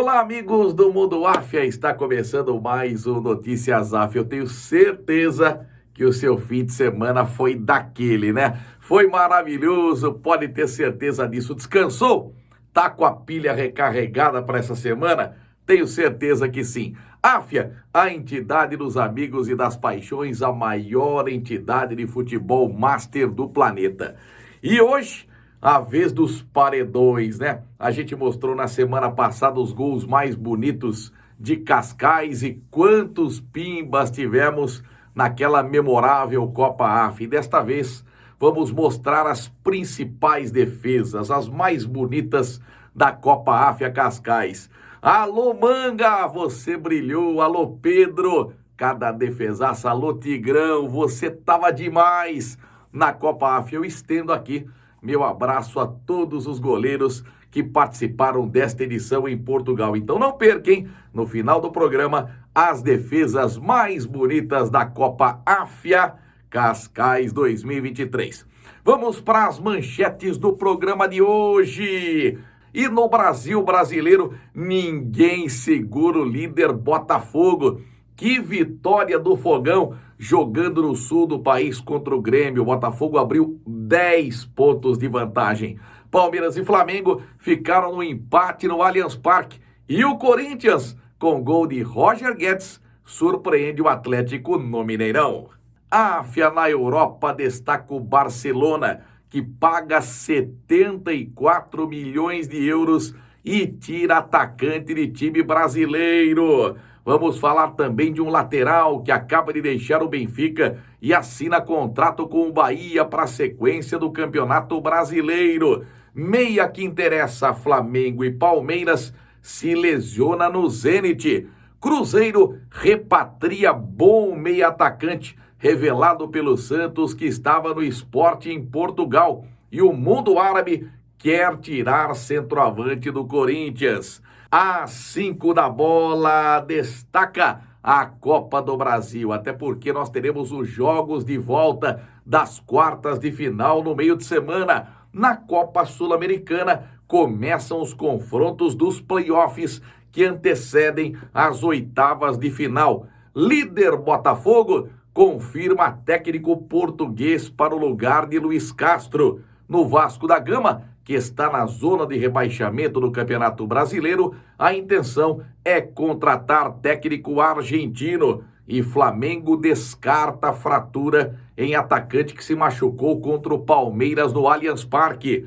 Olá, amigos do Mundo Áfia, está começando mais um Notícias Áfia. Eu tenho certeza que o seu fim de semana foi daquele, né? Foi maravilhoso, pode ter certeza disso. Descansou? Tá com a pilha recarregada para essa semana? Tenho certeza que sim. Áfia, a entidade dos amigos e das paixões, a maior entidade de futebol master do planeta. E hoje, a vez dos paredões, né? A gente mostrou na semana passada os gols mais bonitos de Cascais e quantos pimbas tivemos naquela memorável Copa AF. E desta vez vamos mostrar as principais defesas, as mais bonitas da Copa AF Cascais. Alô, Manga, você brilhou. Alô, Pedro, cada defesaça. Alô, Tigrão, você tava demais na Copa AF. Eu estendo aqui meu abraço a todos os goleiros que participaram desta edição em Portugal. Então não percam, no final do programa, as defesas mais bonitas da Copa AFIA Cascais 2023. Vamos para as manchetes do programa de hoje. E no Brasil brasileiro, ninguém segura o líder Botafogo. Que vitória do Fogão jogando no sul do país contra o Grêmio. O Botafogo abriu 10 pontos de vantagem. Palmeiras e Flamengo ficaram no empate no Allianz Parque. E o Corinthians, com gol de Roger Guedes, surpreende o Atlético no Mineirão. A AFIA na Europa destaca o Barcelona, que paga 74 milhões de euros e tira atacante de time brasileiro. Vamos falar também de um lateral que acaba de deixar o Benfica e assina contrato com o Bahia para a sequência do Campeonato Brasileiro. Meia que interessa, Flamengo e Palmeiras, se lesiona no Zenit. Cruzeiro repatria bom meia atacante, revelado pelo Santos, que estava no Sport em Portugal. E o mundo árabe quer tirar centroavante do Corinthians. Às 5 da bola, destaca a Copa do Brasil, até porque nós teremos os jogos de volta das quartas de final no meio de semana. Na Copa Sul-Americana, começam os confrontos dos playoffs que antecedem as oitavas de final. Líder Botafogo confirma técnico português para o lugar de Luiz Castro. No Vasco da Gama, que está na zona de rebaixamento do Campeonato Brasileiro, a intenção é contratar técnico argentino. E Flamengo descarta a fratura em atacante que se machucou contra o Palmeiras no Allianz Parque.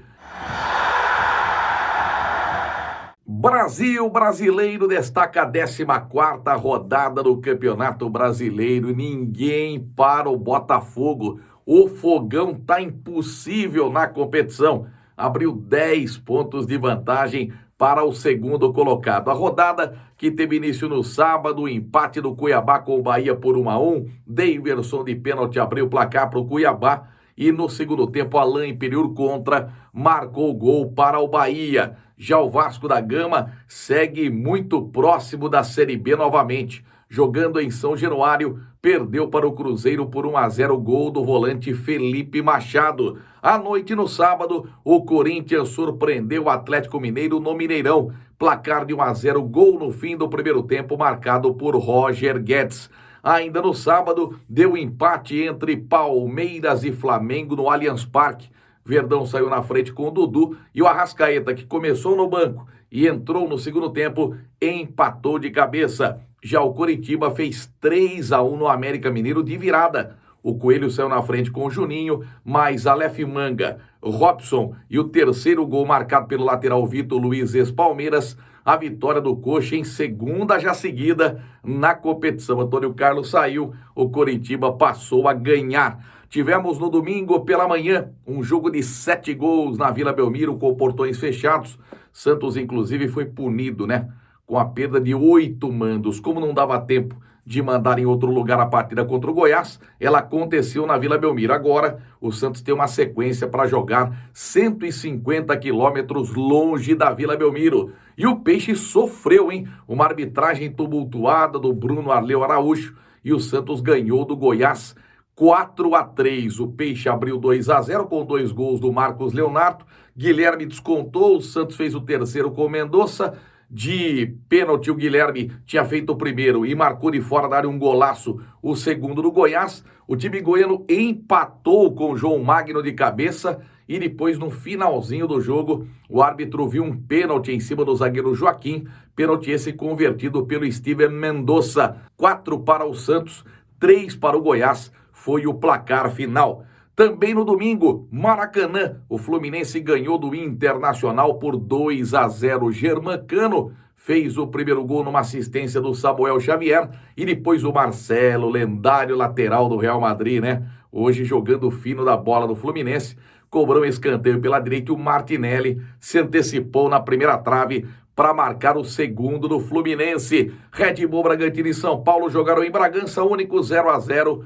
Brasil brasileiro destaca a 14ª rodada do Campeonato Brasileiro. Ninguém para o Botafogo. O Fogão tá impossível na competição. Abriu 10 pontos de vantagem para o segundo colocado. A rodada que teve início no sábado, o empate do Cuiabá com o Bahia por 1-1. Daverson de pênalti abriu o placar para o Cuiabá. E no segundo tempo, Alain Imperiur contra marcou o gol para o Bahia. Já o Vasco da Gama segue muito próximo da Série B novamente. Jogando em São Januário, perdeu para o Cruzeiro por 1-0, gol do volante Felipe Machado. À noite, no sábado, o Corinthians surpreendeu o Atlético Mineiro no Mineirão. Placar de 1-0, gol no fim do primeiro tempo, marcado por Roger Guedes. Ainda no sábado, deu empate entre Palmeiras e Flamengo no Allianz Parque. Verdão saiu na frente com o Dudu e o Arrascaeta, que começou no banco e entrou no segundo tempo, empatou de cabeça. Já o Coritiba fez 3-1 no América Mineiro de virada. O Coelho saiu na frente com o Juninho, mais Aleph Manga, Robson e o terceiro gol marcado pelo lateral Vitor Luiz ex-Palmeiras. A vitória do Coxa em segunda já seguida na competição. Antônio Carlos saiu, o Coritiba passou a ganhar. Tivemos no domingo pela manhã um jogo de 7 gols na Vila Belmiro com portões fechados. Santos, inclusive, foi punido, né? Com a perda de 8 mandos. Como não dava tempo de mandar em outro lugar a partida contra o Goiás, ela aconteceu na Vila Belmiro. Agora, o Santos tem uma sequência para jogar 150 quilômetros longe da Vila Belmiro. E o Peixe sofreu, hein? Uma arbitragem tumultuada do Bruno Arleu Araújo e o Santos ganhou do Goiás 4-3. O Peixe abriu 2-0 com 2 gols do Marcos Leonardo. Guilherme descontou, o Santos fez o terceiro com o Mendonça. de pênalti, o Guilherme tinha feito o primeiro e marcou de fora da área um golaço, o segundo do Goiás. O time goiano empatou com o João Magno de cabeça e depois, no finalzinho do jogo, o árbitro viu um pênalti em cima do zagueiro Joaquim, pênalti esse convertido pelo Steven Mendonça. 4 para o Santos, 3 para o Goiás, foi o placar final. Também no domingo, Maracanã, o Fluminense ganhou do Internacional por 2-0. Germancano fez o primeiro gol numa assistência do Samuel Xavier e depois o Marcelo, lendário lateral do Real Madrid, né? Hoje jogando fino da bola do Fluminense, cobrou um escanteio pela direita e o Martinelli se antecipou na primeira trave para marcar o segundo do Fluminense. Red Bull Bragantino e São Paulo jogaram em Bragança, único 0-0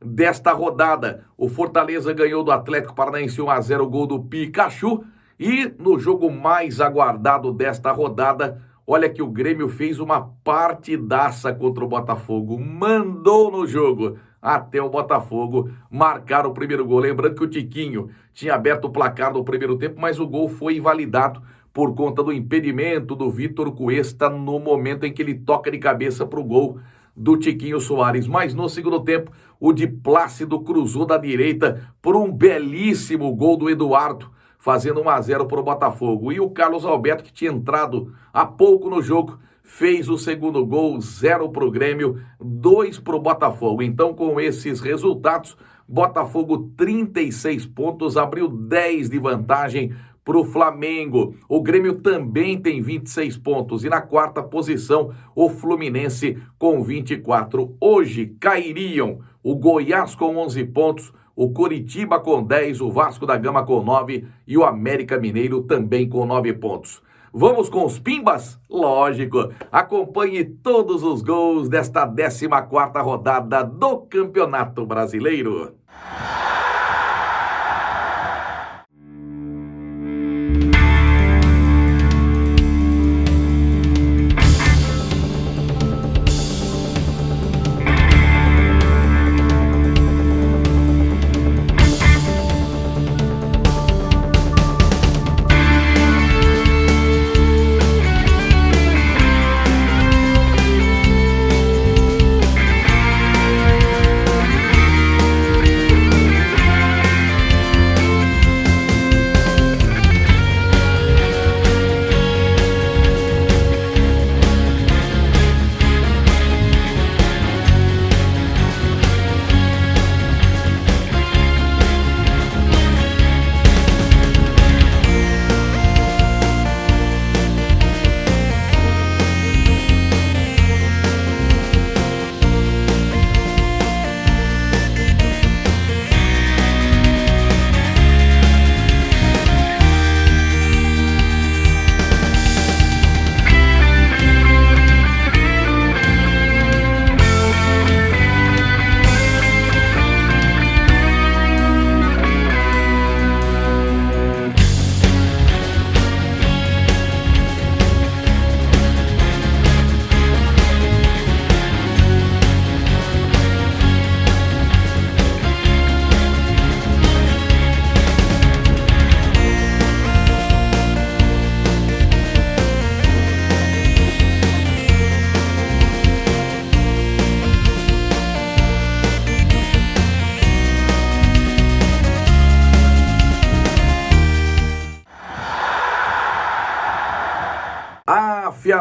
desta rodada. O Fortaleza ganhou do Atlético Paranaense 1-0, gol do Pikachu. E no jogo mais aguardado desta rodada, olha que o Grêmio fez uma partidaça contra o Botafogo. Mandou no jogo até o Botafogo marcar o primeiro gol. Lembrando que o Tiquinho tinha aberto o placar no primeiro tempo, mas o gol foi invalidado por conta do impedimento do Vitor Cuesta no momento em que ele toca de cabeça para o gol do Tiquinho Soares. Mas no segundo tempo, o de Plácido cruzou da direita por um belíssimo gol do Eduardo, fazendo 1-0 para o Botafogo. E o Carlos Alberto, que tinha entrado há pouco no jogo, fez o segundo gol, 0 para o Grêmio, 2 para o Botafogo. Então, com esses resultados, Botafogo 36 pontos, abriu 10 de vantagem para o Flamengo. O Grêmio também tem 26 pontos e na quarta posição o Fluminense com 24. Hoje cairiam o Goiás com 11 pontos, o Coritiba com 10, o Vasco da Gama com 9 e o América Mineiro também com 9 pontos. Vamos com os pimbas? Lógico. Acompanhe todos os gols desta 14ª rodada do Campeonato Brasileiro.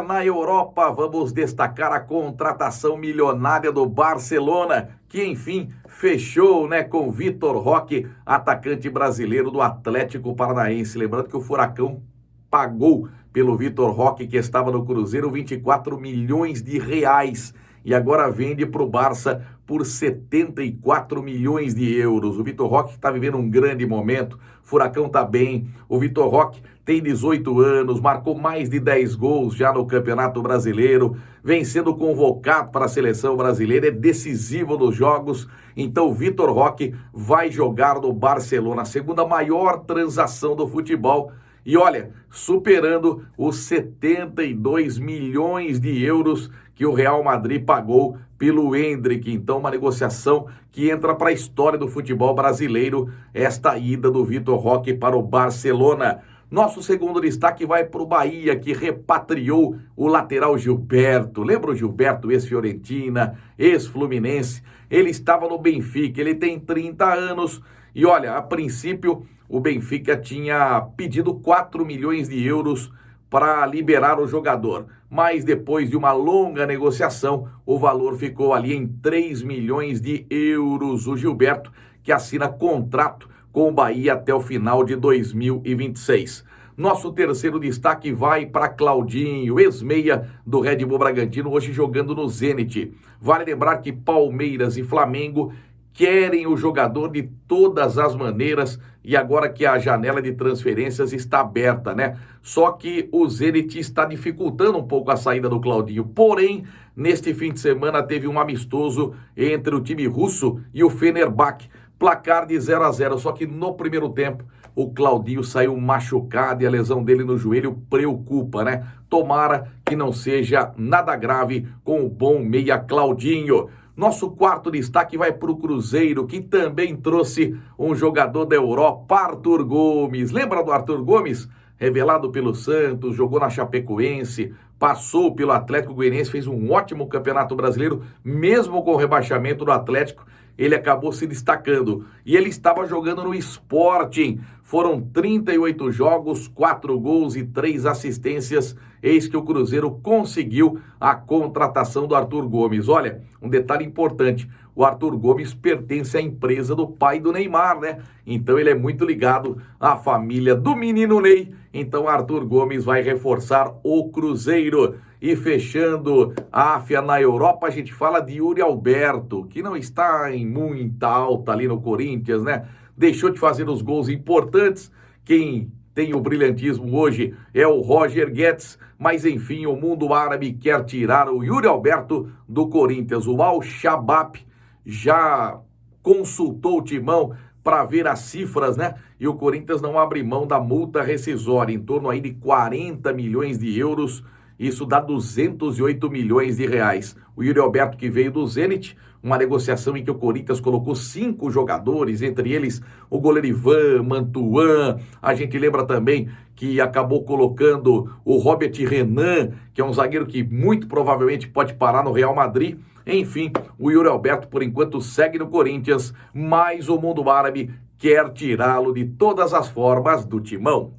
Na Europa, vamos destacar a contratação milionária do Barcelona, que enfim fechou, com Vitor Roque, atacante brasileiro do Atlético Paranaense. Lembrando que o Furacão pagou pelo Vitor Roque, que estava no Cruzeiro, 24 milhões de reais. E agora vende para o Barça por 74 milhões de euros. O Vitor Roque está vivendo um grande momento, o Furacão está bem, o Vitor Roque tem 18 anos, marcou mais de 10 gols já no Campeonato Brasileiro, vem sendo convocado para a Seleção Brasileira, é decisivo nos jogos. Então o Vitor Roque vai jogar no Barcelona, a segunda maior transação do futebol. E olha, superando os 72 milhões de euros que o Real Madrid pagou pelo Endrick. Então, uma negociação que entra para a história do futebol brasileiro, esta ida do Vitor Roque para o Barcelona. Nosso segundo destaque vai para o Bahia, que repatriou o lateral Gilberto. Lembra o Gilberto, ex-Fiorentina, ex-Fluminense? Ele estava no Benfica, ele tem 30 anos. E olha, a princípio, o Benfica tinha pedido 4 milhões de euros para liberar o jogador. Mas depois de uma longa negociação, o valor ficou ali em 3 milhões de euros. O Gilberto, que assina contrato com o Bahia até o final de 2026. Nosso terceiro destaque vai para Claudinho, ex-meia do Red Bull Bragantino, hoje jogando no Zenit. Vale lembrar que Palmeiras e Flamengo querem o jogador de todas as maneiras e agora que a janela de transferências está aberta, né? Só que o Zenit está dificultando um pouco a saída do Claudinho. Porém, neste fim de semana teve um amistoso entre o time russo e o Fenerbahçe. Placar de 0-0, só que no primeiro tempo o Claudinho saiu machucado e a lesão dele no joelho preocupa, né? Tomara que não seja nada grave com o bom meia Claudinho. Nosso quarto destaque vai para o Cruzeiro, que também trouxe um jogador da Europa, Arthur Gomes. Lembra do Arthur Gomes? Revelado pelo Santos, jogou na Chapecoense, passou pelo Atlético Goianiense, fez um ótimo campeonato brasileiro, mesmo com o rebaixamento do Atlético, ele acabou se destacando. E ele estava jogando no Sporting. Foram 38 jogos, 4 gols e 3 assistências. Eis que o Cruzeiro conseguiu a contratação do Arthur Gomes. Olha, um detalhe importante. O Arthur Gomes pertence à empresa do pai do Neymar, né? Então ele é muito ligado à família do menino Ney. Então Arthur Gomes vai reforçar o Cruzeiro. E fechando a AFA na Europa, a gente fala de Yuri Alberto, que não está em muita alta ali no Corinthians, né? Deixou de fazer os gols importantes. Quem tem o brilhantismo hoje é o Roger Guedes, mas enfim, o mundo árabe quer tirar o Yuri Alberto do Corinthians. O Al-Shabaab já consultou o timão para ver as cifras, né? E o Corinthians não abre mão da multa rescisória, em torno aí de 40 milhões de euros. Isso dá 208 milhões de reais. O Yuri Alberto, que veio do Zenit, uma negociação em que o Corinthians colocou 5 jogadores, entre eles o goleiro Ivan, Mantuan. A gente lembra também que acabou colocando o Robert Renan, que é um zagueiro que muito provavelmente pode parar no Real Madrid. Enfim, o Yuri Alberto, por enquanto, segue no Corinthians, mas o mundo árabe quer tirá-lo de todas as formas do timão.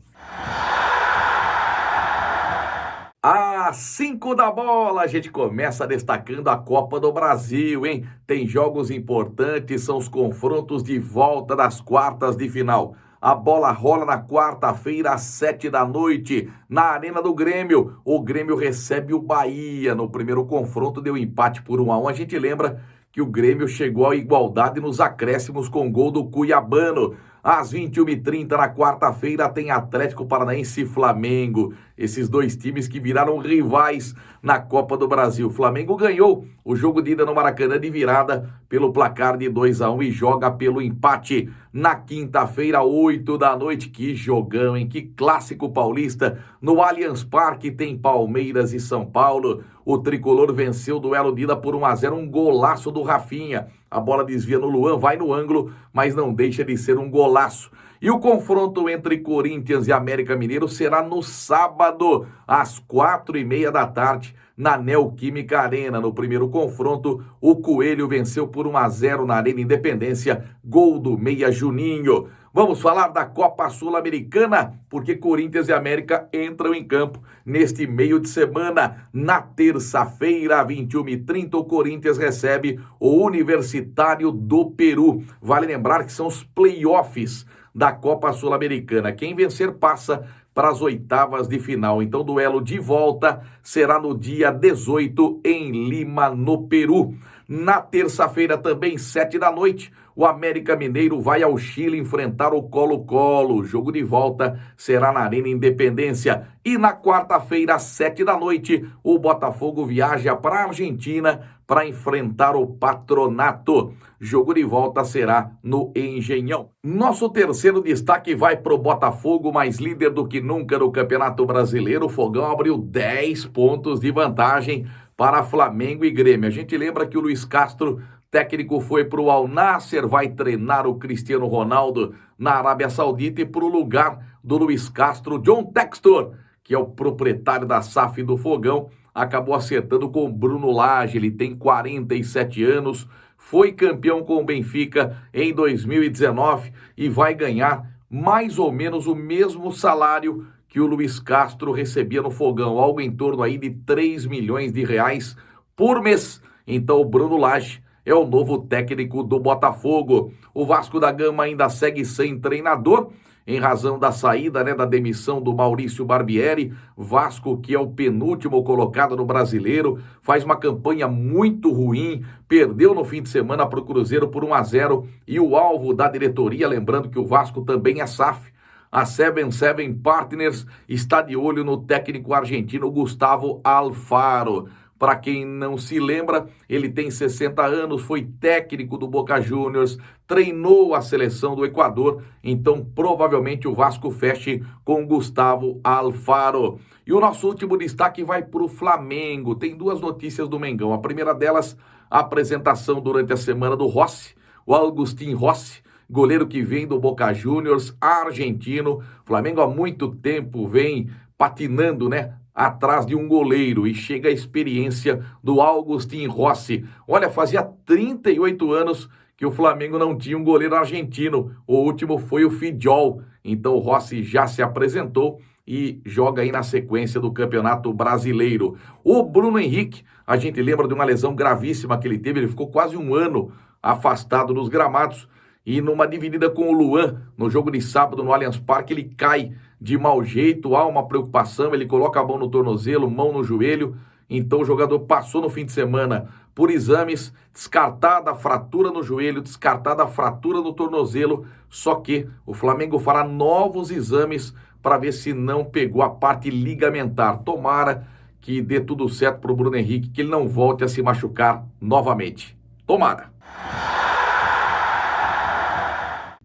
Às 5 da bola, a gente começa destacando a Copa do Brasil, hein? Tem jogos importantes, são os confrontos de volta das quartas de final. A bola rola na quarta-feira, às 7 da noite, na Arena do Grêmio. O Grêmio recebe o Bahia. No primeiro confronto deu empate por 1-1. A gente lembra que o Grêmio chegou à igualdade nos acréscimos com gol do Cuiabano. Às 21h30 na quarta-feira tem Atlético Paranaense e Flamengo. Esses dois times que viraram rivais na Copa do Brasil. O Flamengo ganhou o jogo de ida no Maracanã de virada pelo placar de 2-1 e joga pelo empate. Na quinta-feira, 8 da noite, que jogão, hein? Que clássico paulista. No Allianz Parque tem Palmeiras e São Paulo. O tricolor venceu o duelo de ida por 1-0, um golaço do Rafinha. A bola desvia no Luan, vai no ângulo, mas não deixa de ser um golaço. E o confronto entre Corinthians e América Mineiro será no sábado, às 4h30 da tarde, na Neoquímica Arena. No primeiro confronto, o Coelho venceu por 1-0 na Arena Independência, gol do meia Juninho. Vamos falar da Copa Sul-Americana, porque Corinthians e América entram em campo neste meio de semana. Na terça-feira, 21h30, o Corinthians recebe o Universitário do Peru. Vale lembrar que são os playoffs da Copa Sul-Americana. Quem vencer passa para as oitavas de final. Então, o duelo de volta será no dia 18 em Lima, no Peru. Na terça-feira, também, 7 da noite, o América Mineiro vai ao Chile enfrentar o Colo-Colo. O jogo de volta será na Arena Independência. E na quarta-feira, às 7 da noite, o Botafogo viaja para a Argentina para enfrentar o Patronato. Jogo de volta será no Engenhão. Nosso terceiro destaque vai para o Botafogo, mais líder do que nunca no Campeonato Brasileiro. O Fogão abriu 10 pontos de vantagem para Flamengo e Grêmio. A gente lembra que o Luiz Castro, técnico, foi para o Al Nassr, vai treinar o Cristiano Ronaldo na Arábia Saudita, e para o lugar do Luiz Castro. John Textor, que é o proprietário da SAF do Fogão, acabou acertando com o Bruno Lage. Ele tem 47 anos, foi campeão com o Benfica em 2019 e vai ganhar mais ou menos o mesmo salário que o Luiz Castro recebia no Fogão, algo em torno aí de 3 milhões de reais por mês. Então o Bruno Lage é o novo técnico do Botafogo. O Vasco da Gama ainda segue sem treinador, em razão da saída, da demissão do Maurício Barbieri. Vasco, que é o penúltimo colocado no Brasileiro, faz uma campanha muito ruim, perdeu no fim de semana para o Cruzeiro por 1-0, e o alvo da diretoria, lembrando que o Vasco também é SAF, a 77 Partners, está de olho no técnico argentino Gustavo Alfaro. Para quem não se lembra, ele tem 60 anos, foi técnico do Boca Juniors, treinou a seleção do Equador, então provavelmente o Vasco feche com Gustavo Alfaro. E o nosso último destaque vai para o Flamengo. Tem duas notícias do Mengão. A primeira delas, a apresentação durante a semana do Rossi, o Agustín Rossi, goleiro que vem do Boca Juniors, argentino. O Flamengo há muito tempo vem patinando, atrás de um goleiro, e chega a experiência do Agustín Rossi. Olha, fazia 38 anos que o Flamengo não tinha um goleiro argentino. O último foi o Fidjol. Então o Rossi já se apresentou e joga aí na sequência do Campeonato Brasileiro. O Bruno Henrique, a gente lembra de uma lesão gravíssima que ele teve, ele ficou quase um ano afastado dos gramados, e numa dividida com o Luan, no jogo de sábado no Allianz Parque, ele cai de mau jeito, há uma preocupação, ele coloca a mão no tornozelo, mão no joelho. Então o jogador passou no fim de semana por exames, descartada a fratura no joelho, descartada a fratura no tornozelo, só que o Flamengo fará novos exames para ver se não pegou a parte ligamentar. Tomara que dê tudo certo para o Bruno Henrique, que ele não volte a se machucar novamente. Tomara.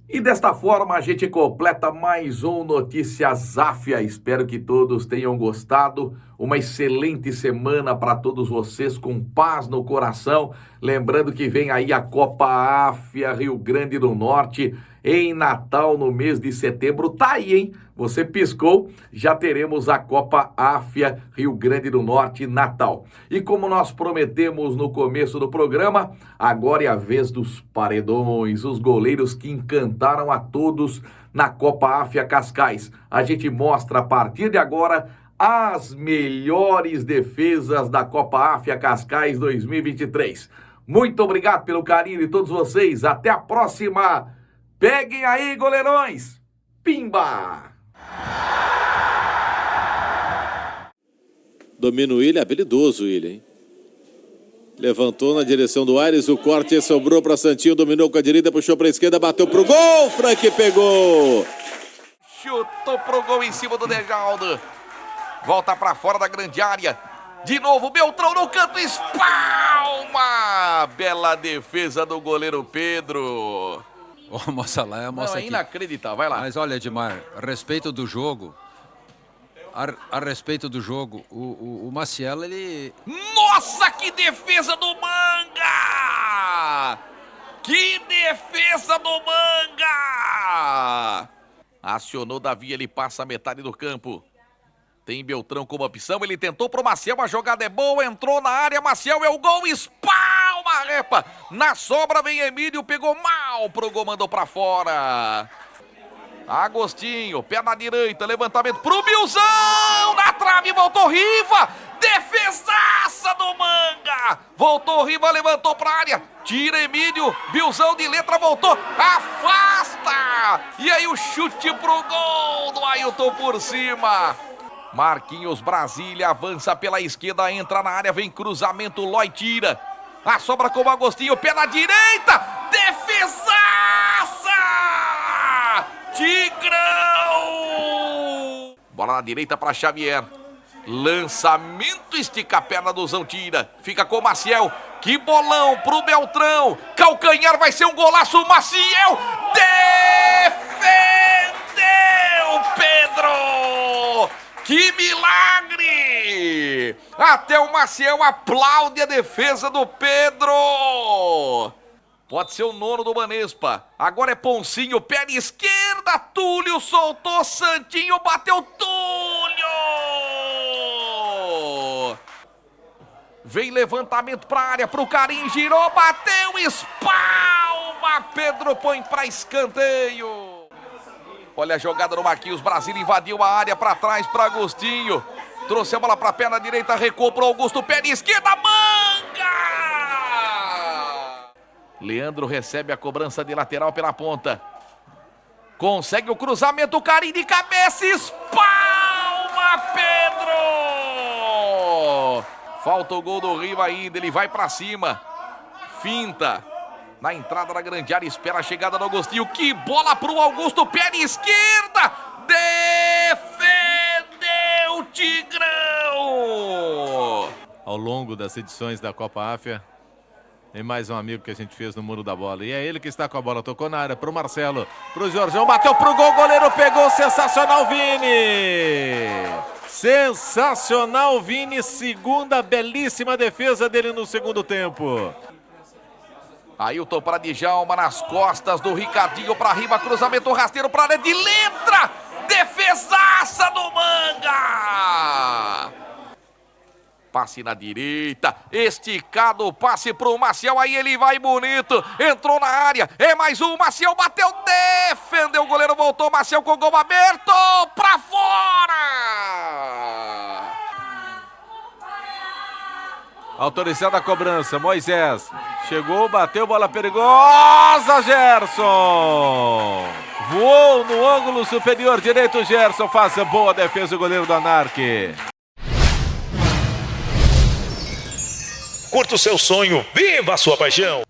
E desta forma a gente completa mais um Notícias Záfia. Espero que todos tenham gostado. Uma excelente semana para todos vocês, com paz no coração. Lembrando que vem aí a Copa Áfia Rio Grande do Norte em Natal, no mês de setembro. Tá aí, hein? Você piscou, já teremos a Copa Áfia Rio Grande do Norte Natal. E como nós prometemos no começo do programa, agora é a vez dos paredões, os goleiros que encantaram a todos na Copa Áfia Cascais. A gente mostra a partir de agora as melhores defesas da Copa Áfia Cascais 2023. Muito obrigado pelo carinho de todos vocês. Até a próxima. Peguem aí, goleirões. Pimba! Domina o Willian, habilidoso o Willian, hein? Levantou na direção do Aires, o corte sobrou para Santinho, dominou com a direita, puxou para a esquerda, bateu pro gol, Frank pegou! Chutou pro gol em cima do Dejaldo. Volta para fora da grande área. De novo, Beltrão no canto, espalma! Bela defesa do goleiro Pedro. Mostra lá, mostra aqui. Inacreditável, vai lá. Mas olha, Edmar, a respeito do jogo, a respeito do jogo, o Maciel, ele... Nossa, que defesa do Manga! Que defesa do Manga! Acionou Davi, ele passa a metade do campo. Tem Beltrão como opção, ele tentou pro Maciel, a jogada é boa, entrou na área, Maciel é o gol, espalma a repa. Na sobra vem Emílio, pegou mal pro gol, mandou pra fora. Agostinho, pé na direita, levantamento pro Bilzão, na trave, voltou Riva, defesaça do Manga. Voltou Riva, levantou pra área, tira Emílio, Bilzão de letra, voltou, afasta. E aí o chute pro gol do Ailton por cima. Marquinhos, Brasília, avança pela esquerda, entra na área, vem cruzamento, Lói tira. A sobra com o Agostinho, pé na direita, defesaça! Tigrão! Bola na direita para Xavier. Lançamento, estica a perna do Zão, tira. Fica com o Maciel, que bolão pro Beltrão. Calcanhar, vai ser um golaço, Maciel defendeu, Pedro! Que milagre! Até o Maciel aplaude a defesa do Pedro. Pode ser o nono do Banespa. Agora é Poncinho, perna esquerda. Túlio soltou, Santinho bateu, Túlio! Vem levantamento pra área, pro Carim, girou, bateu, espalma. Pedro põe pra escanteio. Olha a jogada do Marquinhos, Brasília invadiu a área pra trás pra Agostinho. Trouxe a bola pra perna direita, recuou pro Augusto, perna esquerda, Manga! Leandro recebe a cobrança de lateral pela ponta. Consegue o cruzamento, o Carim de cabeça, espalma Pedro! Falta o gol do Rio ainda, ele vai pra cima. Finta. Na entrada da grande área, espera a chegada do Agostinho. Que bola pro Augusto, perna esquerda! Defendeu o Tigrão! Ao longo das edições da Copa Áfia, tem mais um amigo que a gente fez no Muro da Bola. E é ele que está com a bola. Tocou na área pro Marcelo, pro Jorjão, bateu pro gol, goleiro pegou, sensacional Vini! Sensacional Vini, segunda belíssima defesa dele no segundo tempo. Ailton para Djalma nas costas do Ricardinho para riba, cruzamento rasteiro para área de letra, defesaça do Manga! Passe na direita, esticado, passe pro Maciel, aí ele vai bonito, entrou na área, é mais um, Maciel bateu, defendeu, o goleiro voltou, Maciel com o gol aberto, pra fora! Autorizada a cobrança, Moisés, chegou, bateu, bola perigosa, Gerson! Voou no ângulo superior direito, Gerson, faz a boa defesa o goleiro do Anarque. Curta o seu sonho, viva a sua paixão!